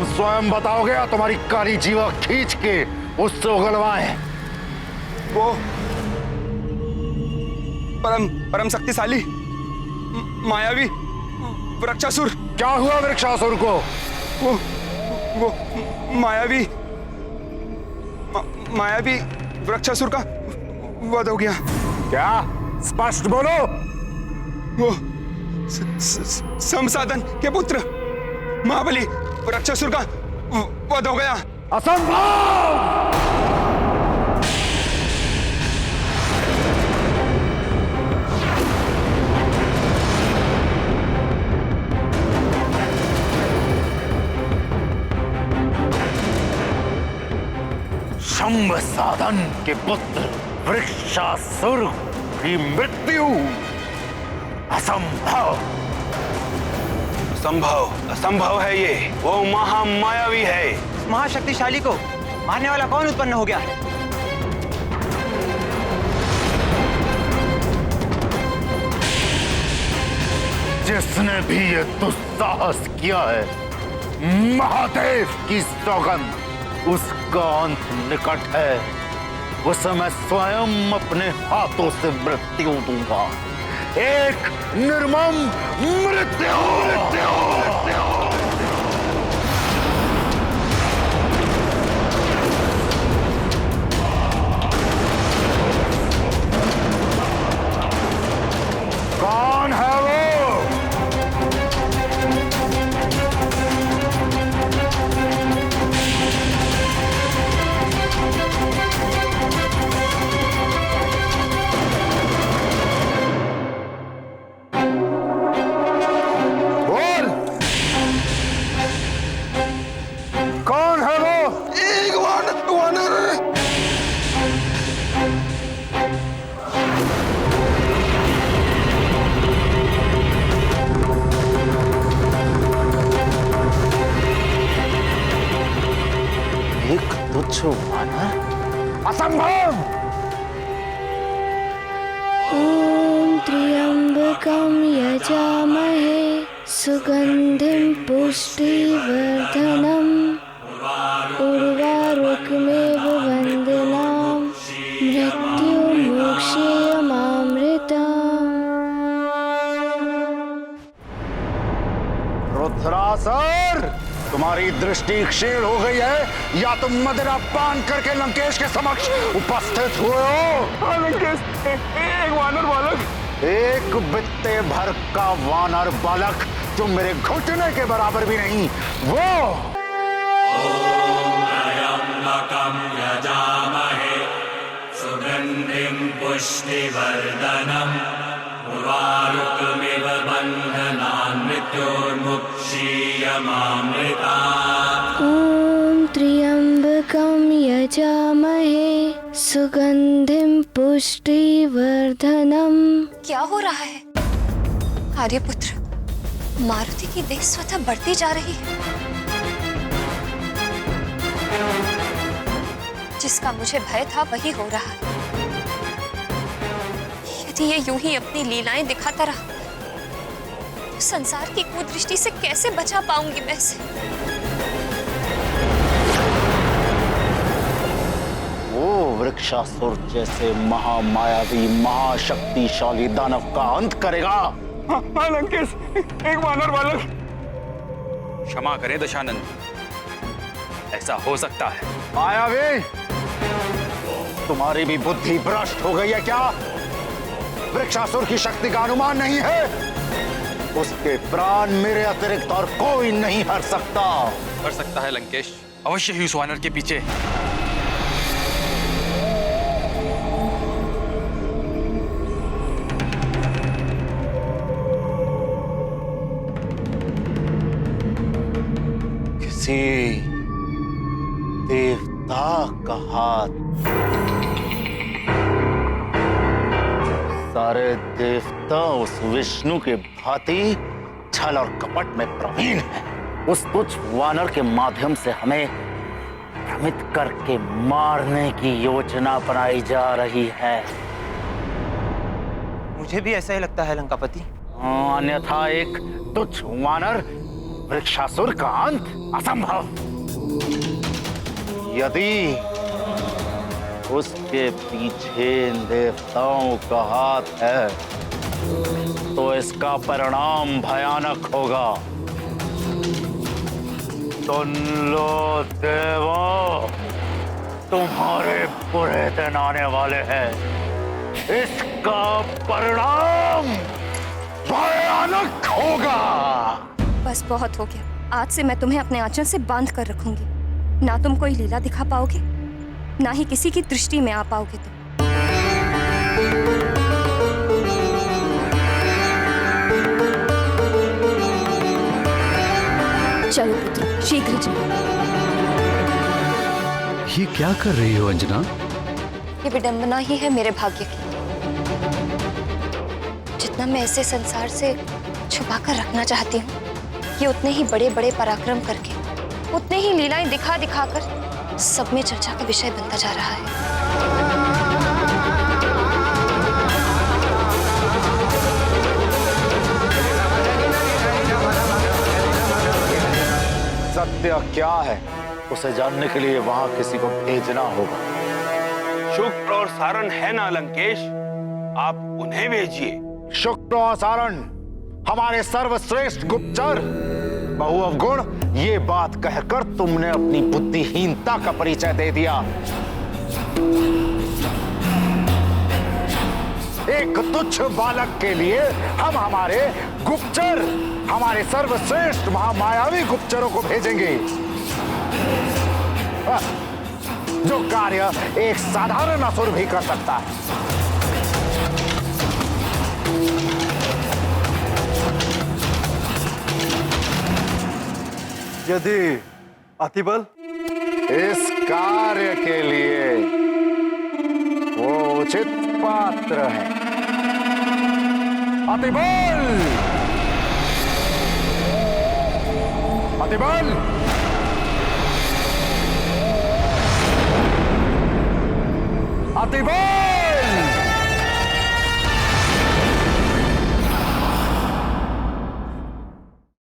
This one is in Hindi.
तुम स्वयं बताओगे या तुम्हारी काली जीवा खींच के उससे उगलवाएं? वो परम शक्तिशाली मायावी वृक्षासुर। क्या हुआ वृक्षासुर को? वो मायावी वृक्षासुर का वध हो गया। क्या? स्पष्ट बोलो। वो संसाधन के पुत्र महाबली वृक्षासुर का वध हो गया। असंभव! संसाधन के पुत्र वृक्षासुर की मृत्यु असंभव। असंभव है ये। वो महामायावी है। महाशक्तिशाली को मारने वाला कौन उत्पन्न हो गया? जिसने भी ये दुस्साहस किया है, महादेव की सौगंध, उसका अंत निकट है। उसे मैं स्वयं अपने हाथों से मृत्यु दूंगा। एक निर्मम मृत्यु। कौन है वो? असंभव! ओम त्र्यंबकं यजामहे सुगंधिं पुष्टिवर्धनम् उर्वारुकमेव वन्दनाम् मृत्युमोक्षेयमामृतम्। रुद्रासुर, तुम्हारी दृष्टि क्षीण हो गई है या तुम मदिरा पान करके लंकेश के समक्ष उपस्थित हुए हो? लंकेश, एक वानर बालक। एक बित्ते भर का वानर बालक जो मेरे घुटने के बराबर भी नहीं, वो। ओम त्र्यंबकं यजामहे सुगंधिं पुष्टिवर्धनम् उर्वारुकमिव बन्धनान् मृत्योर्मुक्षीयमामृतात्। ओम त्र्यंबकं यजामहे सुगंधिं पुष्टिवर्धनम्। क्या हो रहा है आर्यपुत्र? मारुति की देह स्वतः बढ़ती जा रही है। जिसका मुझे भय था वही हो रहा है। यदि ये यूं ही अपनी लीलाएं दिखाता रहा तो संसार की कुदृष्टि से कैसे बचा पाऊंगी मैं इसे? वो वृक्षासुर जैसे महामायावी महाशक्तिशाली दानव का अंत करेगा। हाँ लंकेश, एक वानर बालक। क्षमा करें दशानंद, ऐसा हो सकता है। मायावी, तुम्हारी भी बुद्धि भ्रष्ट हो गई है क्या? वृक्षासुर की शक्ति का अनुमान नहीं है। उसके प्राण मेरे अतिरिक्त और कोई नहीं हर सकता। कर सकता है लंकेश, अवश्य ही उस वानर के पीछे। किसी देवता का हाथ। सारे देवता उस विष्णु के भांति छल और कपट में प्रवीण हैं। उस तुच्छ वानर के माध्यम से हमें भ्रमित करके मारने की योजना बनाई जा रही है। मुझे भी ऐसा ही लगता है लंकापति। अन्यथा एक तुच्छ वानर वृक्षासुर का अंत असंभव। यदि उसके पीछे इन देवताओं का हाथ है तो इसका परिणाम भयानक होगा। सुन लो देवों, तुम्हारे बुरे दिन आने वाले हैं। इसका परिणाम भयानक होगा। बस बहुत हो गया। आज से मैं तुम्हें अपने आंचल से बांध कर रखूंगी। ना तुम कोई लीला दिखा पाओगे, ना ही किसी की दृष्टि में आ पाओगे तुम। चलो पुत्र, शीघ्र चलो। ये क्या कर रही हो अंजना? ये विडंबना ही है मेरे भाग्य की। जितना मैं इसे संसार से छुपा कर रखना चाहती हूँ, ये उतने ही बड़े बड़े पराक्रम करके, उतने ही लीलाएं दिखा दिखा कर सब में चर्चा का विषय बनता जा रहा है। सत्य क्या है उसे जानने के लिए वहां किसी को भेजना होगा। शुक्र और सारण है ना लंकेश, आप उन्हें भेजिए। शुक्र और सारण हमारे सर्वश्रेष्ठ गुप्तचर। बहु अवगुण, ये बात कहकर तुमने अपनी बुद्धिहीनता का परिचय दे दिया। एक तुच्छ बालक के लिए हम हमारे गुप्तचर, हमारे सर्वश्रेष्ठ महामायावी गुप्तचरों को भेजेंगे, जो कार्य एक साधारण असुर भी कर सकता है। यदि अतिबल इस कार्य के लिए वो उचित पात्र है। अतिबल! अतिबल! अतिबल!